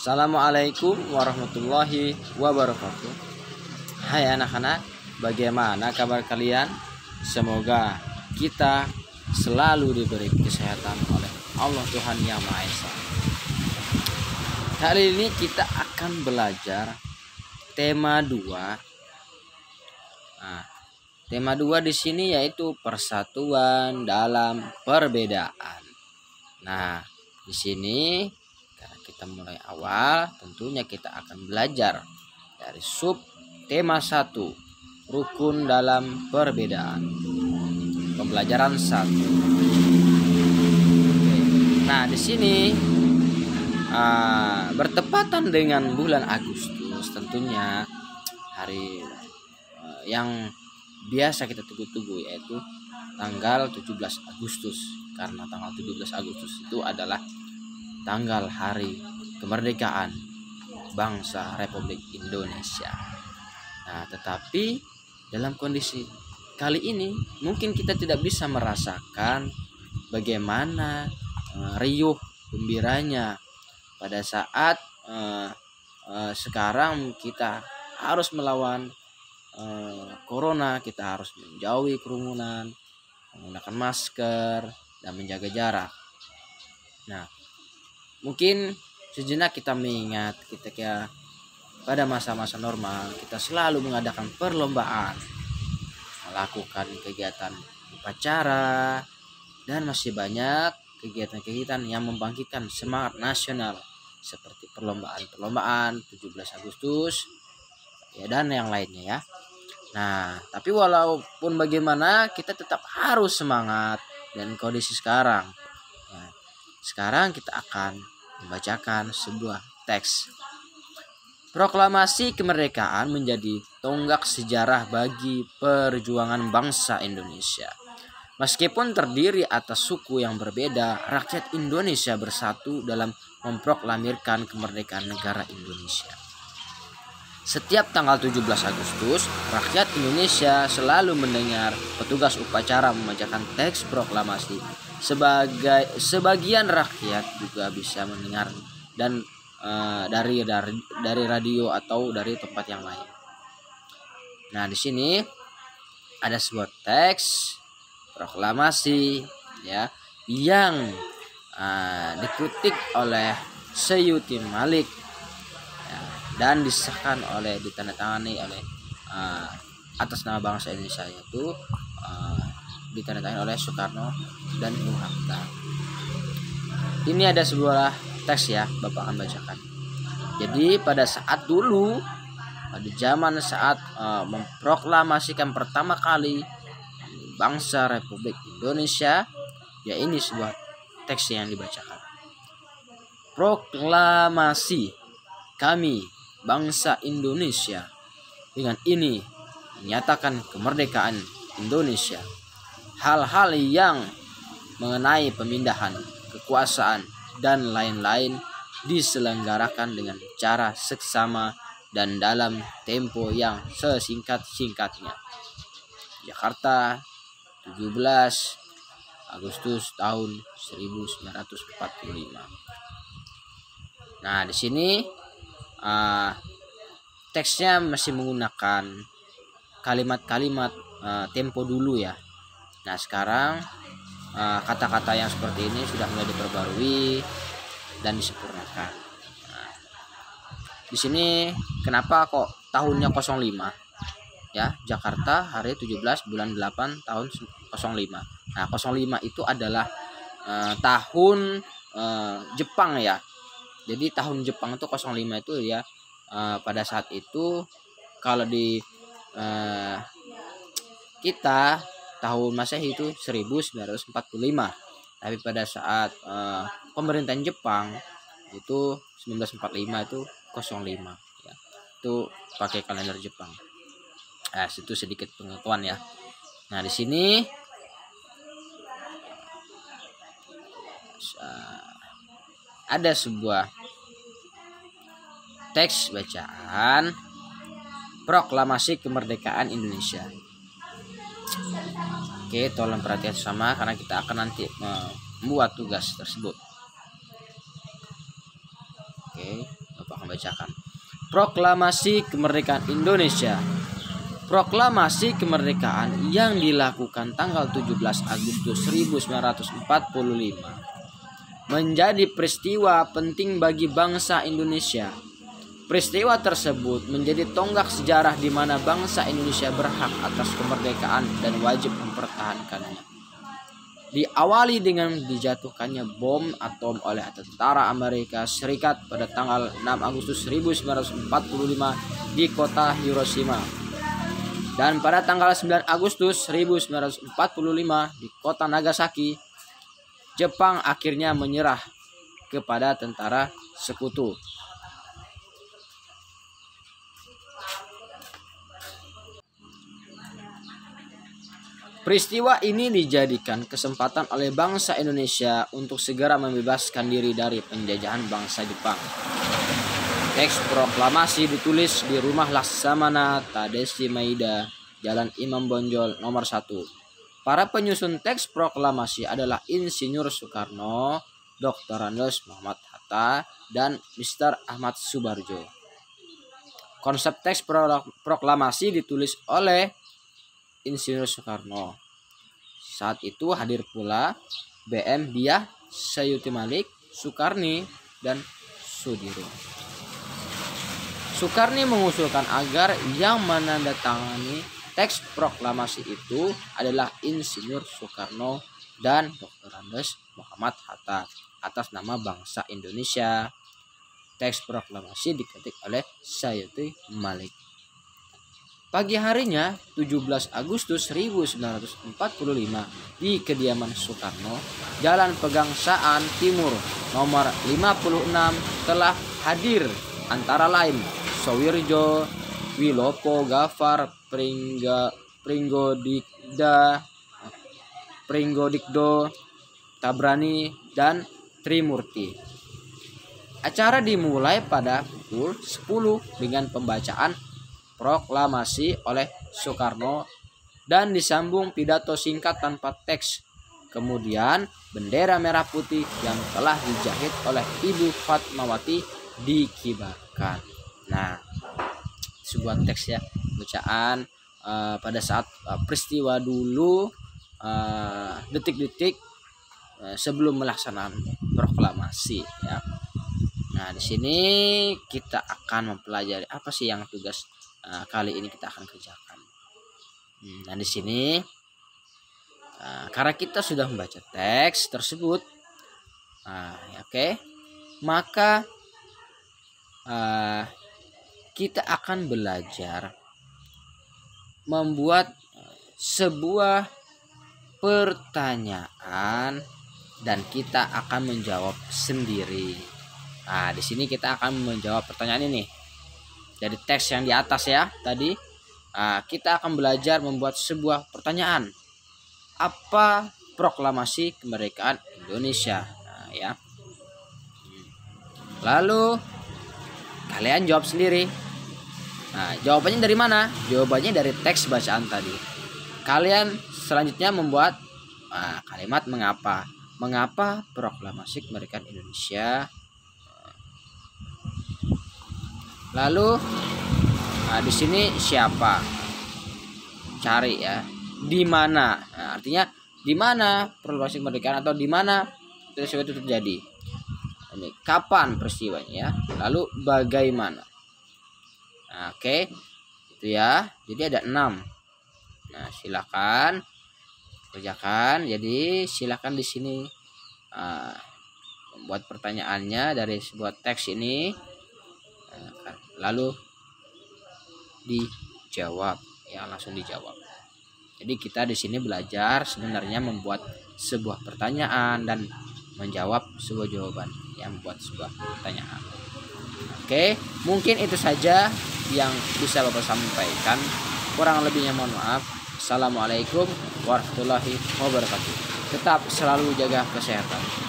Assalamualaikum warahmatullahi wabarakatuh. Hai anak-anak, bagaimana kabar kalian? Semoga kita selalu diberi kesehatan oleh Allah Tuhan Yang Maha Esa. Kali ini kita akan belajar tema 2. Nah, tema 2 di sini yaitu persatuan dalam perbedaan. Nah, di sini kita mulai awal, tentunya kita akan belajar dari sub tema 1, rukun dalam perbedaan. Pembelajaran 1. Nah, di sini bertepatan dengan bulan Agustus, tentunya hari yang biasa kita tunggu-tunggu, yaitu tanggal 17 Agustus. Karena tanggal 17 Agustus itu adalah tanggal hari kemerdekaan bangsa Republik Indonesia. Nah, tetapi dalam kondisi kali ini mungkin kita tidak bisa merasakan bagaimana riuh gembiranya pada saat sekarang kita harus melawan corona, kita harus menjauhi kerumunan, menggunakan masker dan menjaga jarak. Nah, mungkin sejenak kita mengingat ketika pada masa-masa normal kita selalu mengadakan perlombaan, melakukan kegiatan upacara, dan masih banyak kegiatan-kegiatan yang membangkitkan semangat nasional seperti perlombaan 17 Agustus ya, dan yang lainnya ya. Nah, tapi walaupun bagaimana kita tetap harus semangat dan kondisi sekarang. Nah, sekarang kita akan membacakan sebuah teks. Proklamasi kemerdekaan menjadi tonggak sejarah bagi perjuangan bangsa Indonesia. Meskipun terdiri atas suku yang berbeda, rakyat Indonesia bersatu dalam memproklamirkan kemerdekaan negara Indonesia. Setiap tanggal 17 Agustus, rakyat Indonesia selalu mendengar petugas upacara membacakan teks proklamasi. Sebagian rakyat juga bisa mendengar dan dari radio atau dari tempat yang lain. Nah, di sini ada sebuah teks proklamasi ya yang dikutip oleh Seyuti Malik ya, dan disahkan ditandatangani oleh atas nama bangsa Indonesia, yaitu ditandatangani oleh Soekarno dan Bung Hatta. Ini ada sebuah teks ya, Bapak akan bacakan. Jadi pada saat dulu, pada zaman saat memproklamasikan pertama kali bangsa Republik Indonesia, ya ini sebuah teks yang dibacakan. Proklamasi kami bangsa Indonesia dengan ini menyatakan kemerdekaan Indonesia. Hal-hal yang mengenai pemindahan kekuasaan dan lain-lain diselenggarakan dengan cara seksama dan dalam tempo yang sesingkat-singkatnya. Jakarta, 17 Agustus tahun 1945. Nah, di sini teksnya masih menggunakan kalimat-kalimat tempo dulu ya. Nah, sekarang kata-kata yang seperti ini sudah mulai diperbarui dan disempurnakan. Nah, di sini kenapa kok tahunnya 05? Ya, Jakarta hari 17 bulan 8 tahun 05. Nah, 05 itu adalah tahun Jepang ya. Jadi tahun Jepang itu 05 itu ya, pada saat itu kalau di kita tahun Masehi itu 1945. Tapi pada saat pemerintahan Jepang itu 1945 itu 05 ya. Itu pakai kalender Jepang. Nah, itu sedikit pengetahuan ya. Nah, di sini ada sebuah teks bacaan proklamasi kemerdekaan Indonesia. Oke, tolong perhatian sama karena kita akan nanti membuat tugas tersebut. Oke, akan bacakan. Proklamasi Kemerdekaan Indonesia. Proklamasi kemerdekaan yang dilakukan tanggal 17 Agustus 1945 menjadi peristiwa penting bagi bangsa Indonesia. Peristiwa tersebut menjadi tonggak sejarah di mana bangsa Indonesia berhak atas kemerdekaan dan wajib mempertahankannya. Diawali dengan dijatuhkannya bom atom oleh tentara Amerika Serikat pada tanggal 6 Agustus 1945 di kota Hiroshima. Dan pada tanggal 9 Agustus 1945 di kota Nagasaki, Jepang akhirnya menyerah kepada tentara sekutu. Peristiwa ini dijadikan kesempatan oleh bangsa Indonesia untuk segera membebaskan diri dari penjajahan bangsa Jepang. Teks proklamasi ditulis di Rumah Laksamana Tadashi Maeda, Jalan Imam Bonjol nomor 1. Para penyusun teks proklamasi adalah Insinyur Soekarno, Dr. Andes Muhammad Hatta, dan Mr. Ahmad Subarjo. Konsep teks proklamasi ditulis oleh Insinyur Soekarno. Saat itu hadir pula BM Diah, Sayuti Malik, Soekarni, dan Sudirman. Soekarni mengusulkan agar yang menandatangani teks proklamasi itu adalah Insinyur Soekarno dan Dr. Andes Muhammad Hatta atas nama bangsa Indonesia. Teks proklamasi diketik oleh Sayuti Malik. Pagi harinya 17 Agustus 1945 di kediaman Soekarno, Jalan Pegangsaan Timur nomor 56 telah hadir antara lain Sowirjo, Wilopo, Gafar, Pringgodikdo, Tabrani, dan Trimurti. Acara dimulai pada pukul 10 dengan pembacaan proklamasi oleh Soekarno dan disambung pidato singkat tanpa teks. Kemudian bendera merah putih yang telah dijahit oleh Ibu Fatmawati dikibarkan. Nah, sebuah teks ya, bacaan pada saat peristiwa dulu, detik-detik sebelum melaksanakan proklamasi ya. Nah, di sini kita akan mempelajari apa sih yang tugas kali ini kita akan kerjakan. Nah, di sini karena kita sudah membaca teks tersebut, maka kita akan belajar membuat sebuah pertanyaan dan kita akan menjawab sendiri. Nah, di sini kita akan menjawab pertanyaan ini dari teks yang di atas ya tadi. Kita akan belajar membuat sebuah pertanyaan. Apa proklamasi kemerdekaan Indonesia? Nah, ya. Lalu kalian jawab sendiri. Nah, jawabannya dari mana? Jawabannya dari teks bacaan tadi. Kalian selanjutnya membuat kalimat mengapa. Mengapa proklamasi kemerdekaan Indonesia? Lalu di sini siapa? Cari ya. Di mana? Nah, artinya di mana proklamasi kemerdekaan atau di mana peristiwa itu terjadi? Ini kapan peristiwanya ya? Lalu bagaimana? Nah, oke. Itu ya. Jadi ada 6. Nah, silakan kerjakan. Jadi silakan di sini membuat pertanyaannya dari sebuah teks ini. Lalu dijawab ya, langsung dijawab. Jadi kita di sini belajar sebenarnya membuat sebuah pertanyaan dan menjawab sebuah jawaban, yang membuat sebuah pertanyaan. Oke, mungkin itu saja yang bisa Bapak sampaikan. Kurang lebihnya mohon maaf. Assalamualaikum warahmatullahi wabarakatuh. Tetap selalu jaga kesehatan.